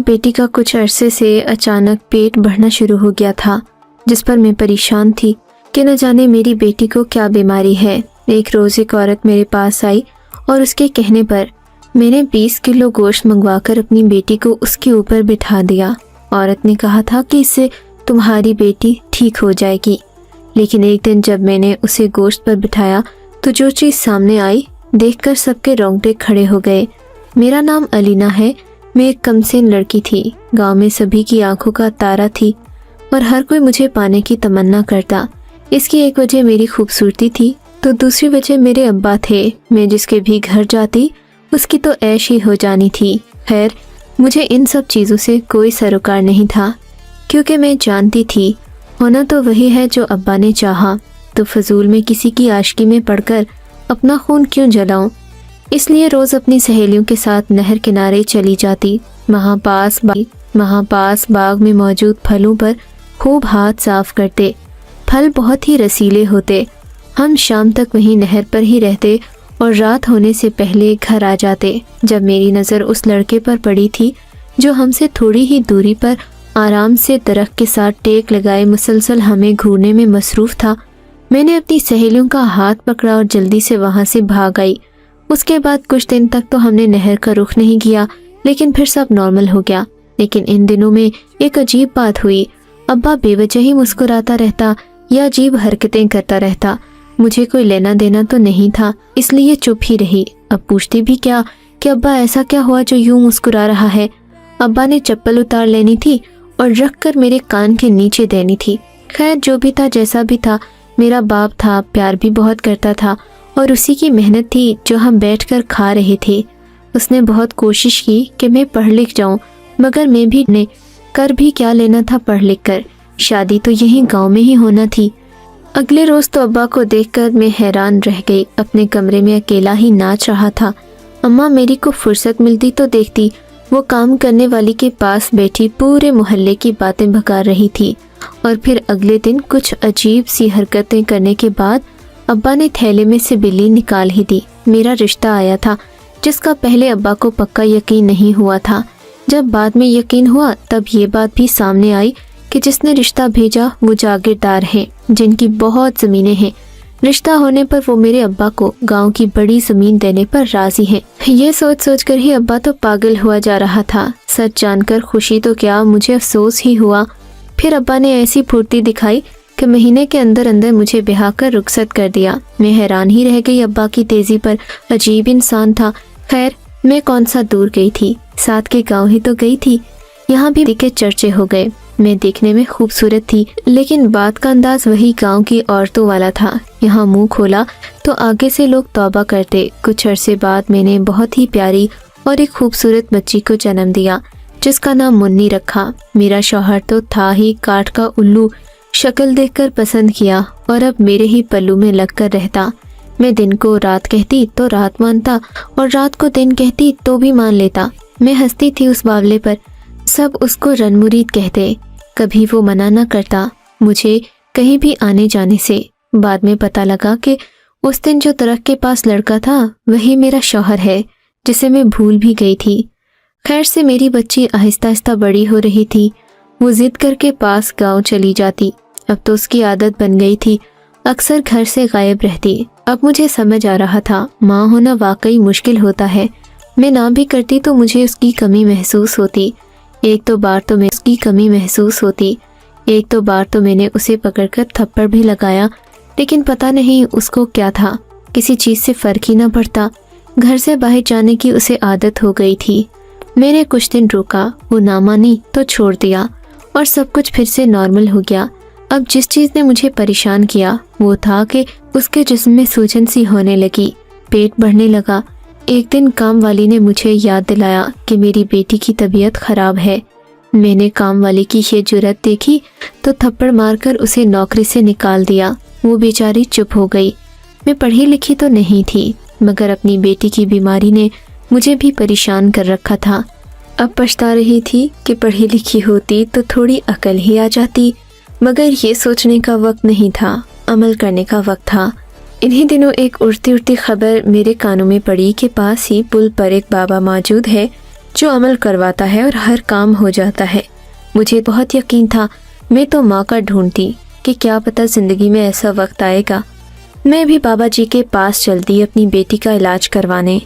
बेटी का कुछ अरसे से अचानक पेट बढ़ना शुरू हो गया था, जिस पर मैं परेशान थी कि न जाने मेरी बेटी को क्या बीमारी है। एक रोज़ एक औरत मेरे पास आई और उसके कहने पर मैंने 20 किलो गोश्त मंगवाकर अपनी बेटी को उसके ऊपर बिठा दिया। औरत ने कहा था कि इससे तुम्हारी बेटी ठीक हो जाएगी। लेकिन एक दिन जब मैंने उसे गोश्त पर बिठाया तो जो चीज़ सामने आई देखकर सबके रोंगटे खड़े हो गए। मेरा नाम अलीना है। मैं एक कमसीन लड़की थी, गांव में सभी की आंखों का तारा थी और हर कोई मुझे पाने की तमन्ना करता। इसकी एक वजह मेरी खूबसूरती थी तो दूसरी वजह मेरे अब्बा थे। मैं जिसके भी घर जाती उसकी तो ऐश ही हो जानी थी। खैर, मुझे इन सब चीज़ों से कोई सरोकार नहीं था, क्योंकि मैं जानती थी होना तो वही है जो अब्बा ने चाहा, तो फजूल में किसी की आशिकी में पड़कर अपना खून क्यों जलाऊं। इसलिए रोज़ अपनी सहेलियों के साथ नहर किनारे चली जाती। वहाँ पास बाग में मौजूद फलों पर खूब हाथ साफ करते। फल बहुत ही रसीले होते। हम शाम तक वहीं नहर पर ही रहते और रात होने से पहले घर आ जाते। जब मेरी नज़र उस लड़के पर पड़ी थी जो हमसे थोड़ी ही दूरी पर आराम से दरख्त के साथ टेक लगाए मुसलसल हमें घूरने में मसरूफ़ था, मैंने अपनी सहेलियों का हाथ पकड़ा और जल्दी से वहाँ से भाग आई। उसके बाद कुछ दिन तक तो हमने नहर का रुख नहीं किया, लेकिन फिर सब नॉर्मल हो गया। लेकिन इन दिनों में एक अजीब बात हुई। अब्बा बेवजह ही मुस्कुराता रहता या अजीब हरकतें करता रहता। मुझे कोई लेना देना तो नहीं था, इसलिए चुप ही रही। अब पूछती भी क्या कि अब्बा ऐसा क्या हुआ जो यूं मुस्कुरा रहा है। अब्बा ने चप्पल उतार लेनी थी और रख कर मेरे कान के नीचे देनी थी। खैर, जो भी था जैसा भी था, मेरा बाप था, प्यार भी बहुत करता था और उसी की मेहनत थी जो हम बैठकर खा रहे थे। उसने बहुत कोशिश की कि मैं पढ़ लिख जाऊं, मगर मैं भी ने कर भी क्या लेना था पढ़ लिख कर। शादी तो यहीं गांव में ही होना थी। अगले रोज़ तो अब्बा को देखकर मैं हैरान रह गई। अपने कमरे में अकेला ही नाच रहा था। अम्मा मेरी को फुर्सत मिलती तो देखती वो काम करने वाली के पास बैठी पूरे मोहल्ले की बातें भगा रही थी। और फिर अगले दिन कुछ अजीब सी हरकतें करने के बाद अब्बा ने थैले में से बिल्ली निकाल ही दी। मेरा रिश्ता आया था, जिसका पहले अब्बा को पक्का यकीन नहीं हुआ था। जब बाद में यकीन हुआ तब ये बात भी सामने आई कि जिसने रिश्ता भेजा वो जागीरदार हैं, जिनकी बहुत ज़मीनें हैं। रिश्ता होने पर वो मेरे अब्बा को गांव की बड़ी ज़मीन देने पर राज़ी हैं। ये सोच सोच कर ही अब्बा तो पागल हुआ जा रहा था। सच जानकर खुशी तो क्या, मुझे अफसोस ही हुआ। फिर अब्बा ने ऐसी फुर्ती दिखाई कि महीने के अंदर अंदर मुझे ब्याह कर रुखसत कर दिया। मैं हैरान ही रह गई अब्बा की तेज़ी पर। अजीब इंसान था। खैर, मैं कौन सा दूर गई थी, साथ के गाँव ही तो गई थी। यहाँ भी के चर्चे हो गए। मैं देखने में खूबसूरत थी, लेकिन बात का अंदाज वही गांव की औरतों वाला था। यहाँ मुंह खोला तो आगे से लोग तौबा करते। कुछ अरसे बाद मैंने बहुत ही प्यारी और एक खूबसूरत बच्ची को जन्म दिया, जिसका नाम मुन्नी रखा। मेरा शौहर तो था ही काठ का उल्लू, शक्ल देखकर पसंद किया और अब मेरे ही पल्लू में लगकर रहता। मैं दिन को रात कहती तो रात मानता और रात को दिन कहती तो भी मान लेता। मैं हंसती थी उस बावले पर। सब उसको रनमुरीद कहते। कभी वो मना न करता मुझे कहीं भी आने जाने से। बाद में पता लगा कि उस दिन जो दरख्त के पास लड़का था वही मेरा शौहर है, जिसे मैं भूल भी गई थी। खैर से मेरी बच्ची आहिस्ता आहिस्ता बड़ी हो रही थी। वो जिद करके पास गांव चली जाती। अब तो उसकी आदत बन गई थी, अक्सर घर से गायब रहती। अब मुझे समझ आ रहा था माँ होना वाकई मुश्किल होता है। मैं ना भी करती तो मुझे उसकी कमी महसूस होती। एक दो बार तो मैंने उसे पकड़कर थप्पड़ भी लगाया, लेकिन पता नहीं उसको क्या था, किसी चीज़ से फ़र्क ही ना पड़ता। घर से बाहर जाने की उसे आदत हो गई थी। मैंने कुछ दिन रोका, वो ना मानी तो छोड़ दिया और सब कुछ फिर से नॉर्मल हो गया। अब जिस चीज़ ने मुझे परेशान किया वो था कि उसके जिस्म में सूजन सी होने लगी, पेट बढ़ने लगा। एक दिन काम वाली ने मुझे याद दिलाया कि मेरी बेटी की तबीयत ख़राब है। मैंने काम वाली की ये जुर्रत देखी तो थप्पड़ मारकर उसे नौकरी से निकाल दिया। वो बेचारी चुप हो गई। मैं पढ़ी लिखी तो नहीं थी, मगर अपनी बेटी की बीमारी ने मुझे भी परेशान कर रखा था। अब पछता रही थी कि पढ़ी लिखी होती तो थोड़ी अकल ही आ जाती, मगर ये सोचने का वक्त नहीं था, अमल करने का वक्त था। इन्हीं दिनों एक उड़ती उड़ती खबर मेरे कानों में पड़ी कि पास ही पुल पर एक बाबा मौजूद है जो अमल करवाता है और हर काम हो जाता है। मुझे बहुत यकीन था मैं तो मौका ढूंढती कि क्या पता जिंदगी में ऐसा वक्त आएगा। मैं भी बाबा जी के पास चल दी अपनी बेटी का इलाज करवाने।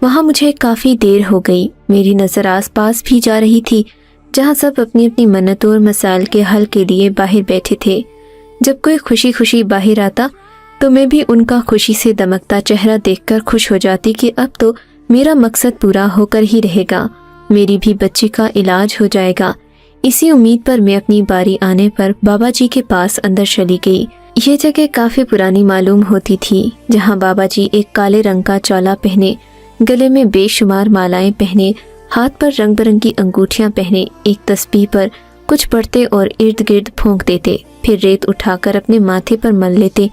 वहाँ मुझे काफ़ी देर हो गई। मेरी नज़र आसपास भी जा रही थी, जहाँ सब अपनी अपनी मन्नतों और मसाइल के हल के लिए बाहर बैठे थे। जब कोई खुशी खुशी बाहर आता तो मैं भी उनका खुशी से दमकता चेहरा देखकर खुश हो जाती कि अब तो मेरा मकसद पूरा होकर ही रहेगा, मेरी भी बच्ची का इलाज हो जाएगा। इसी उम्मीद पर मैं अपनी बारी आने पर बाबा जी के पास अंदर चली गई। ये जगह काफ़ी पुरानी मालूम होती थी, जहाँ बाबा जी एक काले रंग का चोला पहने, गले में बेशुमार मालाएं पहने, हाथ पर रंग बिरंगी अंगूठियां पहने, एक तस्बीह पर कुछ पढ़ते और इर्द गिर्द फूंक देते, फिर रेत उठाकर अपने माथे पर मल लेते।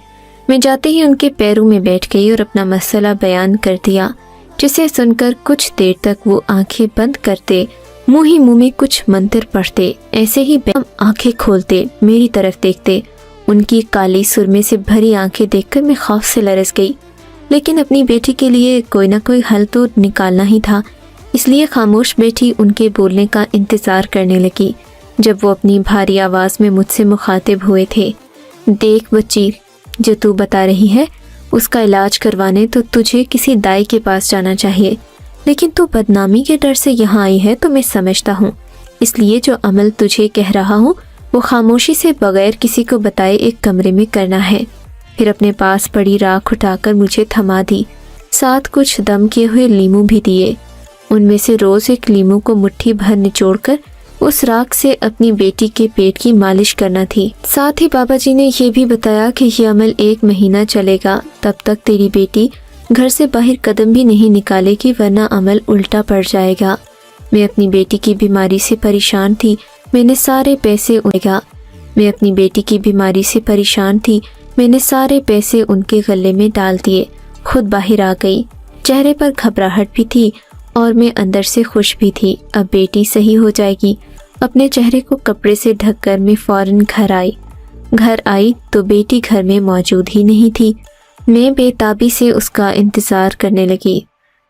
मैं जाते ही उनके पैरों में बैठ गई और अपना मसला बयान कर दिया, जिसे सुनकर कुछ देर तक वो आंखें बंद करते, मुंह ही मुंह में कुछ मंत्र पढ़ते। ऐसे ही आंखें खोलते, मेरी तरफ देखते। उनकी काली सुरमे से भरी आंखें देखकर मैं खौफ से लरस गई, लेकिन अपनी बेटी के लिए कोई ना कोई हल तो निकालना ही था, इसलिए खामोश बैठी उनके बोलने का इंतज़ार करने लगी। जब वो अपनी भारी आवाज़ में मुझसे मुखातिब हुए थे, देख बच्ची, जो तू बता रही है उसका इलाज करवाने तो तुझे किसी दाई के पास जाना चाहिए, लेकिन तू बदनामी के डर से यहाँ आई है तो मैं समझता हूँ, इसलिए जो अमल तुझे कह रहा हूँ वो खामोशी से बगैर किसी को बताए एक कमरे में करना है। फिर अपने पास पड़ी राख उठाकर मुझे थमा दी, साथ कुछ दम किए हुए लीमू भी दिए। उनमें से रोज़ एक लीमू को मुट्ठी भर निचोड़कर उस राख से अपनी बेटी के पेट की मालिश करना थी। साथ ही बाबा जी ने यह भी बताया कि यह अमल 1 महीना चलेगा, तब तक तेरी बेटी घर से बाहर कदम भी नहीं निकालेगी, वरना अमल उल्टा पड़ जाएगा। मैं अपनी बेटी की बीमारी से परेशान थी, मैंने सारे पैसे उनके गले में डाल दिए, खुद बाहर आ गई। चेहरे पर घबराहट भी थी और मैं अंदर से खुश भी थी। अब बेटी सही हो जाएगी। अपने चेहरे को कपड़े से ढककर मैं फौरन घर आई तो बेटी घर में मौजूद ही नहीं थी। मैं बेताबी से उसका इंतज़ार करने लगी।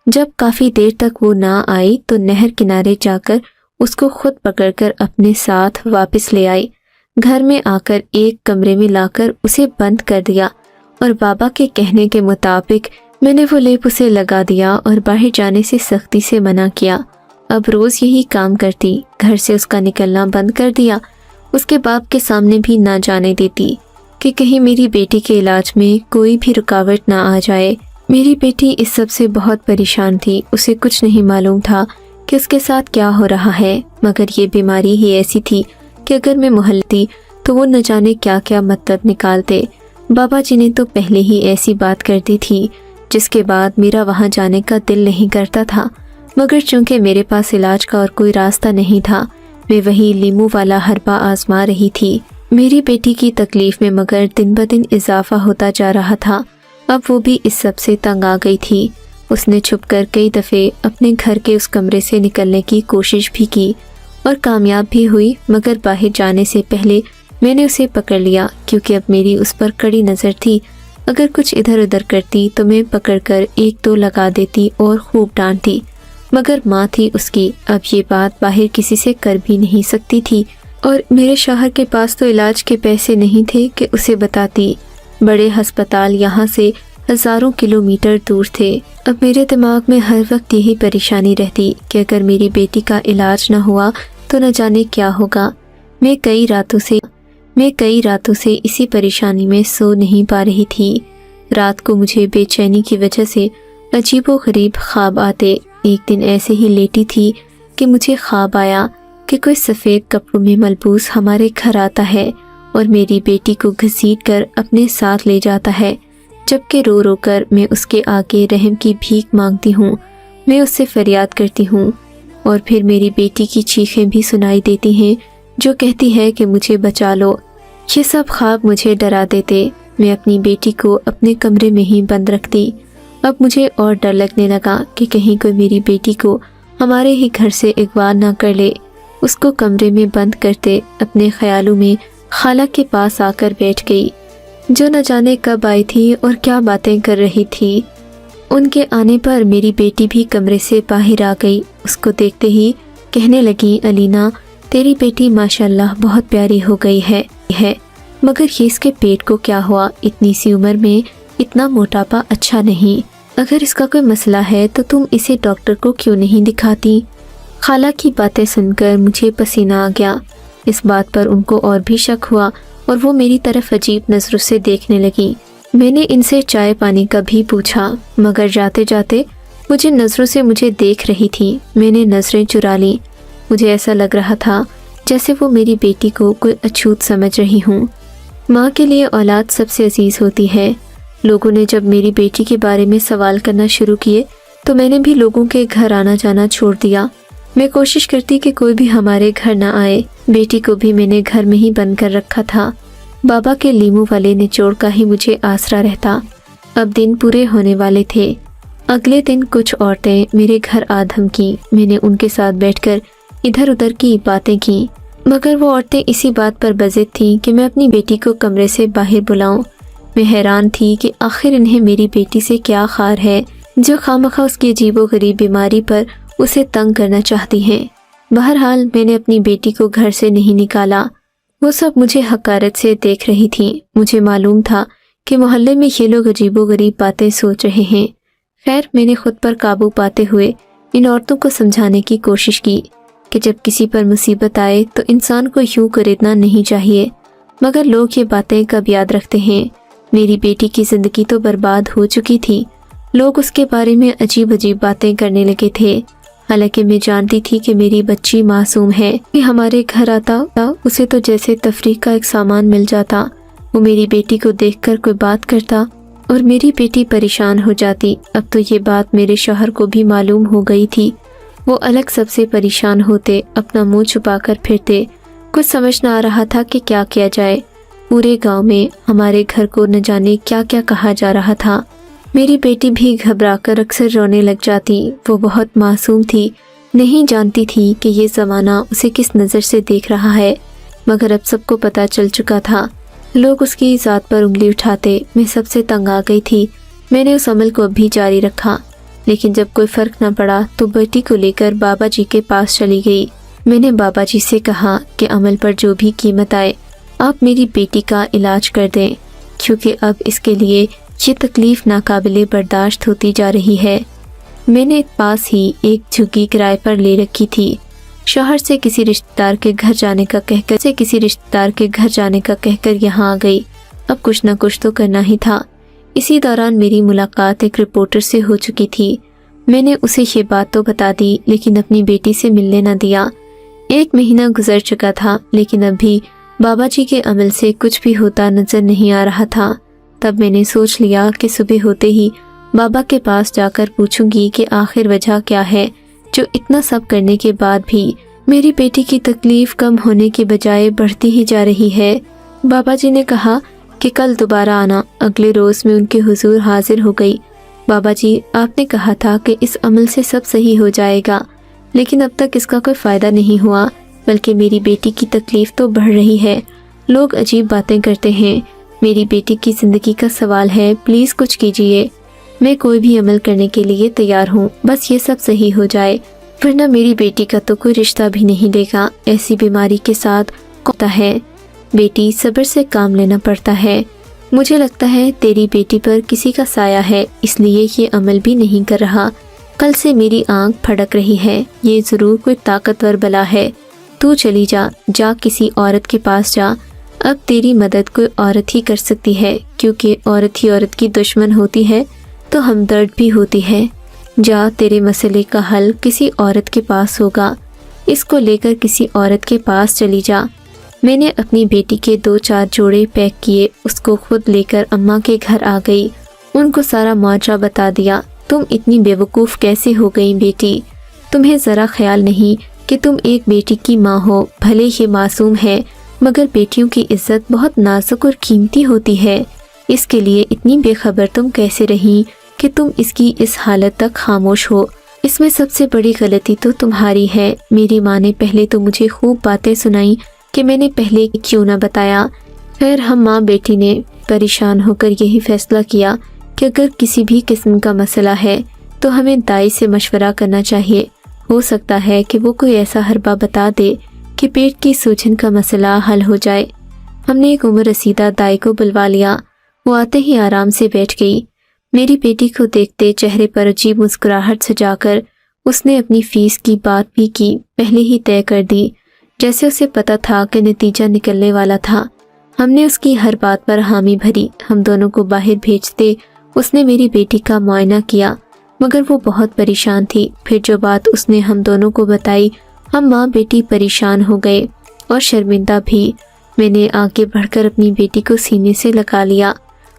जब काफ़ी देर तक वो ना आई तो नहर किनारे जाकर उसको खुद पकड़कर अपने साथ वापस ले आई। घर में आकर एक कमरे में लाकर उसे बंद कर दिया और बाबा के कहने के मुताबिक मैंने वो लेप उसे लगा दिया और बाहर जाने से सख्ती से मना किया। अब रोज़ यही काम करती, घर से उसका निकलना बंद कर दिया। उसके बाप के सामने भी ना जाने देती कि कहीं मेरी बेटी के इलाज में कोई भी रुकावट ना आ जाए। मेरी बेटी इस सब से बहुत परेशान थी। उसे कुछ नहीं मालूम था कि उसके साथ क्या हो रहा है, मगर ये बीमारी ही ऐसी थी कि अगर मैं मोहल्लती तो वो न जाने क्या क्या मतलब निकालते। बाबा जी ने तो पहले ही ऐसी बात कर दी थी जिसके बाद मेरा वहाँ जाने का दिल नहीं करता था, मगर चूंकि मेरे पास इलाज का और कोई रास्ता नहीं था, मैं वही लीमू वाला हरबा आजमा रही थी। मेरी बेटी की तकलीफ में मगर दिन ब दिन इजाफा होता जा रहा था। अब वो भी इस सब से तंग आ गई थी। उसने छुपकर कई दफ़े अपने घर के उस कमरे से निकलने की कोशिश भी की और कामयाब भी हुई, मगर बाहर जाने से पहले मैंने उसे पकड़ लिया, क्योंकि अब मेरी उस पर कड़ी नज़र थी। अगर कुछ इधर उधर करती तो मैं पकड़कर 1-2 लगा देती और खूब डांटती, मगर माँ थी उसकी। अब ये बात बाहर किसी से कर भी नहीं सकती थी और मेरे शौहर के पास तो इलाज के पैसे नहीं थे कि उसे बताती। बड़े अस्पताल यहाँ से हज़ारों किलोमीटर दूर थे। अब मेरे दिमाग में हर वक्त यही परेशानी रहती कि अगर मेरी बेटी का इलाज न हुआ तो न जाने क्या होगा। मैं कई रातों से इसी परेशानी में सो नहीं पा रही थी। रात को मुझे बेचैनी की वजह से अजीबो गरीब ख्वाब आते। एक दिन ऐसे ही लेटी थी कि मुझे ख्वाब आया कि कोई सफ़ेद कपड़ों में मलबूस हमारे घर आता है और मेरी बेटी को घसीट कर अपने साथ ले जाता है, जबकि रो रो कर मैं उसके आगे रहम की भीख मांगती हूँ। मैं उससे फरियाद करती हूँ और फिर मेरी बेटी की चीखें भी सुनाई देती हैं जो कहती है कि मुझे बचा लो। ये सब ख्वाब मुझे डरा देते। मैं अपनी बेटी को अपने कमरे में ही बंद रखती। अब मुझे और डर लगने लगा कि कहीं कोई मेरी बेटी को हमारे ही घर से अगवा ना कर ले। उसको कमरे में बंद करते अपने ख्यालों में खाला के पास आकर बैठ गई, जो न जाने कब आई थी और क्या बातें कर रही थी। ان کے آنے پر میری بیٹی بھی کمرے سے باہر آ گئی۔ اس کو دیکھتے ہی کہنے لگی، علینا تیری بیٹی ماشاءاللہ بہت پیاری ہو گئی ہے، مگر یہ اس کے پیٹ کو کیا ہوا؟ اتنی سی عمر میں اتنا موٹاپا اچھا نہیں۔ اگر اس کا کوئی مسئلہ ہے تو تم اسے ڈاکٹر کو کیوں نہیں دکھاتی؟ خالہ کی باتیں سن کر مجھے پسینہ آ گیا۔ اس بات پر ان کو اور بھی شک ہوا اور وہ میری طرف عجیب نظروں سے دیکھنے لگی۔ میں نے ان سے چائے پانی کا بھی پوچھا، مگر جاتے جاتے مجھے نظروں سے مجھے دیکھ رہی تھی۔ میں نے نظریں چرا لیں۔ مجھے ایسا لگ رہا تھا جیسے وہ میری بیٹی کو کوئی اچھوت سمجھ رہی ہوں۔ ماں کے لیے اولاد سب سے عزیز ہوتی ہے۔ لوگوں نے جب میری بیٹی کے بارے میں سوال کرنا شروع کیے تو میں نے بھی لوگوں کے گھر آنا جانا چھوڑ دیا۔ میں کوشش کرتی کہ کوئی بھی ہمارے گھر نہ آئے۔ بیٹی کو بھی میں نے گھر میں ہی بند کر رکھا تھا۔ بابا کے لیمو والے نچوڑ کا ہی مجھے آسرا رہتا۔ اب دن پورے ہونے والے تھے۔ اگلے دن کچھ عورتیں میرے گھر آدھم کی۔ میں نے ان کے ساتھ بیٹھ کر ادھر ادھر کی باتیں کی، مگر وہ عورتیں اسی بات پر بضد تھیں کہ میں اپنی بیٹی کو کمرے سے باہر بلاؤں۔ میں حیران تھی کہ آخر انہیں میری بیٹی سے کیا خار ہے جو خواہ اس کی عجیب و غریب بیماری پر اسے تنگ کرنا چاہتی ہیں۔ بہرحال میں نے اپنی بیٹی کو گھر سے نہیں نکالا۔ وہ سب مجھے حقارت سے دیکھ رہی تھیں۔ مجھے معلوم تھا کہ محلے میں یہ لوگ عجیب و غریب باتیں سوچ رہے ہیں۔ خیر میں نے خود پر قابو پاتے ہوئے ان عورتوں کو سمجھانے کی کوشش کی کہ جب کسی پر مصیبت آئے تو انسان کو یوں کریدنا نہیں چاہیے، مگر لوگ یہ باتیں کب یاد رکھتے ہیں۔ میری بیٹی کی زندگی تو برباد ہو چکی تھی۔ لوگ اس کے بارے میں عجیب عجیب باتیں کرنے لگے تھے، حالانکہ میں جانتی تھی کہ میری بچی معصوم ہے۔ کہ ہمارے گھر آتا اسے تو جیسے تفریح کا ایک سامان مل جاتا۔ وہ میری بیٹی کو دیکھ کر کوئی بات کرتا اور میری بیٹی پریشان ہو جاتی۔ اب تو یہ بات میرے شوہر کو بھی معلوم ہو گئی تھی۔ وہ الگ سب سے پریشان ہوتے، اپنا منہ چھپا کر پھرتے۔ کچھ سمجھ نہ آ رہا تھا کہ کیا کیا جائے۔ پورے گاؤں میں ہمارے گھر کو نہ جانے کیا کیا کہا جا رہا تھا۔ میری بیٹی بھی گھبرا کر اکثر رونے لگ جاتی۔ وہ بہت معصوم تھی، نہیں جانتی تھی کہ یہ زمانہ اسے کس نظر سے دیکھ رہا ہے، مگر اب سب کو پتہ چل چکا تھا۔ لوگ اس کی ذات پر انگلی اٹھاتے۔ میں سب سے تنگ آ گئی تھی۔ میں نے اس عمل کو اب بھی جاری رکھا، لیکن جب کوئی فرق نہ پڑا تو بیٹی کو لے کر بابا جی کے پاس چلی گئی۔ میں نے بابا جی سے کہا کہ عمل پر جو بھی قیمت آئے آپ میری بیٹی کا علاج کر دیں، کیونکہ اب اس کے لیے یہ تکلیف ناقابل برداشت ہوتی جا رہی ہے۔ میں نے پاس ہی ایک جھگی کرائے پر لے رکھی تھی۔ شوہر سے کسی رشتہ دار کے گھر جانے کا کہہ کر یہاں آ گئی۔ اب کچھ نہ کچھ تو کرنا ہی تھا۔ اسی دوران میری ملاقات ایک رپورٹر سے ہو چکی تھی۔ میں نے اسے یہ بات تو بتا دی، لیکن اپنی بیٹی سے ملنے نہ دیا۔ 1 مہینہ گزر چکا تھا، لیکن اب بھی بابا جی کے عمل سے کچھ بھی ہوتا نظر نہیں آ رہا تھا۔ تب میں نے سوچ لیا کہ صبح ہوتے ہی بابا کے پاس جا کر پوچھوں گی کہ آخر وجہ کیا ہے جو اتنا سب کرنے کے بعد بھی میری بیٹی کی تکلیف کم ہونے کے بجائے بڑھتی ہی جا رہی ہے۔ بابا جی نے کہا کہ کل دوبارہ آنا۔ اگلے روز میں ان کے حضور حاضر ہو گئی۔ بابا جی، آپ نے کہا تھا کہ اس عمل سے سب صحیح ہو جائے گا، لیکن اب تک اس کا کوئی فائدہ نہیں ہوا، بلکہ میری بیٹی کی تکلیف تو بڑھ رہی ہے۔ لوگ عجیب باتیں کرتے ہیں۔ میری بیٹی کی زندگی کا سوال ہے، پلیز کچھ کیجیے۔ میں کوئی بھی عمل کرنے کے لیے تیار ہوں، بس یہ سب صحیح ہو جائے، ورنہ میری بیٹی کا تو کوئی رشتہ بھی نہیں لے گا۔ ایسی بیماری کے ساتھ ہوتا ہے بیٹی، صبر سے کام لینا پڑتا ہے۔ مجھے لگتا ہے تیری بیٹی پر کسی کا سایہ ہے، اس لیے یہ عمل بھی نہیں کر رہا۔ کل سے میری آنکھ پھڑک رہی ہے، یہ ضرور کوئی طاقتور بلا ہے۔ تو چلی جا کسی عورت کے پاس جا۔ اب تیری مدد کوئی عورت ہی کر سکتی ہے، کیونکہ عورت ہی عورت کی دشمن ہوتی ہے تو ہمدرد بھی ہوتی ہے۔ جا، تیرے مسئلے کا حل کسی عورت کے پاس ہوگا۔ اس کو لے کر کسی عورت کے پاس چلی جا۔ میں نے اپنی بیٹی کے 2-4 جوڑے پیک کیے، اس کو خود لے کر اماں کے گھر آ گئی۔ ان کو سارا معجزہ بتا دیا۔ تم اتنی بے وقوف کیسے ہو گئی بیٹی؟ تمہیں ذرا خیال نہیں کہ تم ایک بیٹی کی ماں ہو، بھلے ہی معصوم ہے، مگر بیٹیوں کی عزت بہت نازک اور قیمتی ہوتی ہے۔ اس کے لیے اتنی بے خبر تم کیسے رہی کہ تم اس کی اس حالت تک خاموش ہو؟ اس میں سب سے بڑی غلطی تو تمہاری ہے۔ میری ماں نے پہلے تو مجھے خوب باتیں سنائیں کہ میں نے پہلے کیوں نہ بتایا۔ خیر ہم ماں بیٹی نے پریشان ہو کر یہی فیصلہ کیا کہ اگر کسی بھی قسم کا مسئلہ ہے تو ہمیں دائی سے مشورہ کرنا چاہیے۔ ہو سکتا ہے کہ وہ کوئی ایسا حربہ بتا دے کہ پیٹ کی سوجن کا مسئلہ حل ہو جائے۔ ہم نے ایک عمر رسیدہ دائی کو بلوا لیا۔ وہ آتے ہی آرام سے بیٹھ گئی۔ میری بیٹی کو دیکھتے چہرے پر عجیب مسکراہٹ سجا کر اس نے اپنی فیس کی بات بھی کی پہلے ہی طے کر دی، جیسے اسے پتہ تھا کہ نتیجہ نکلنے والا تھا۔ ہم نے اس کی ہر بات پر حامی بھری۔ ہم دونوں کو باہر بھیجتے اس نے میری بیٹی کا معائنہ کیا، مگر وہ بہت پریشان تھی۔ پھر جو بات اس نے ہم دونوں کو بتائی، ہم ماں بیٹی پریشان ہو گئے اور شرمندہ بھی۔ میں نے آگے بڑھ کر اپنی بیٹی کو سینے سے لگا لیا۔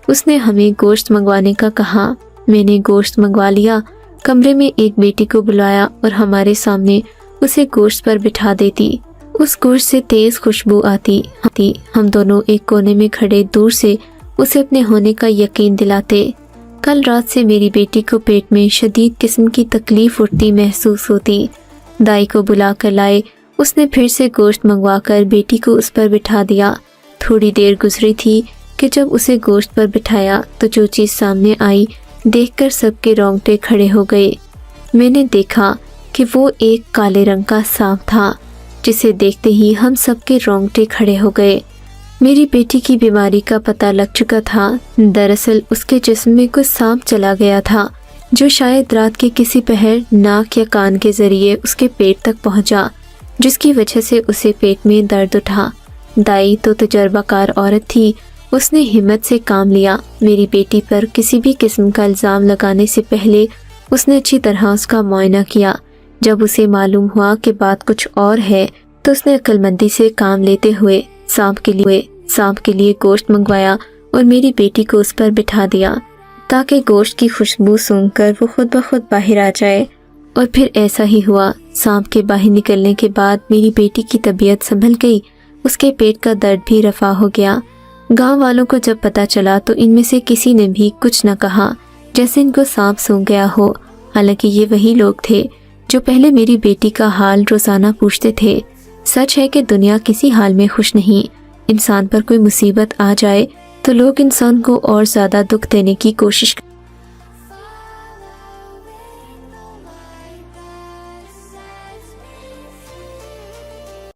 اس نے ہمیں گوشت منگوانے کا کہا۔ میں نے گوشت منگوا لیا، کمرے میں ایک بیٹی کو بلایا اور ہمارے سامنے اسے گوشت پر بٹھا دیتی۔ اس گوشت سے تیز خوشبو آتی۔ ہم دونوں ایک کونے میں کھڑے دور سے اسے اپنے ہونے کا یقین دلاتے۔ کل رات سے میری بیٹی کو پیٹ میں شدید قسم کی تکلیف اٹھتی محسوس ہوتی۔ دائی کو بلا کر لائے۔ اس نے پھر سے گوشت منگوا کر بیٹی کو اس پر بٹھا دیا۔ تھوڑی دیر گزری تھی کہ جب اسے گوشت پر بٹھایا تو جو چیز سامنے آئی دیکھ کر سب کے رونگٹے کھڑے ہو گئے۔ میں نے دیکھا کہ وہ ایک کالے رنگ کا سانپ تھا، جسے دیکھتے ہی ہم سب کے رونگٹے کھڑے ہو گئے۔ میری بیٹی کی بیماری کا پتہ لگ چکا تھا۔ دراصل اس کے جسم میں کچھ سانپ چلا گیا تھا، جو شاید رات کے کسی پہر ناک یا کان کے ذریعے اس کے پیٹ تک پہنچا، جس کی وجہ سے اسے پیٹ میں درد اٹھا۔ دائی تو تجربہ کار عورت تھی، اس نے ہمت سے کام لیا۔ میری بیٹی پر کسی بھی قسم کا الزام لگانے سے پہلے اس نے اچھی طرح اس کا معائنہ کیا۔ جب اسے معلوم ہوا کہ بات کچھ اور ہے تو اس نے عقل مندی سے کام لیتے ہوئے سانپ کے لیے گوشت منگوایا اور میری بیٹی کو اس پر بٹھا دیا تاکہ گوشت کی خوشبو سونگھ کر وہ خود بخود باہر آ جائے۔ اور پھر ایسا ہی ہوا۔ سانپ کے باہر نکلنے کے بعد میری بیٹی کی طبیعت سنبھل گئی، اس کے پیٹ کا درد بھی رفع ہو گیا۔ گاؤں والوں کو جب پتہ چلا تو ان میں سے کسی نے بھی کچھ نہ کہا، جیسے ان کو سانپ سونگھ گیا ہو، حالانکہ یہ وہی لوگ تھے جو پہلے میری بیٹی کا حال روزانہ پوچھتے تھے۔ سچ ہے کہ دنیا کسی حال میں خوش نہیں۔ انسان پر کوئی مصیبت آ جائے تو لوگ انسان کو اور زیادہ دکھ دینے کی کوشش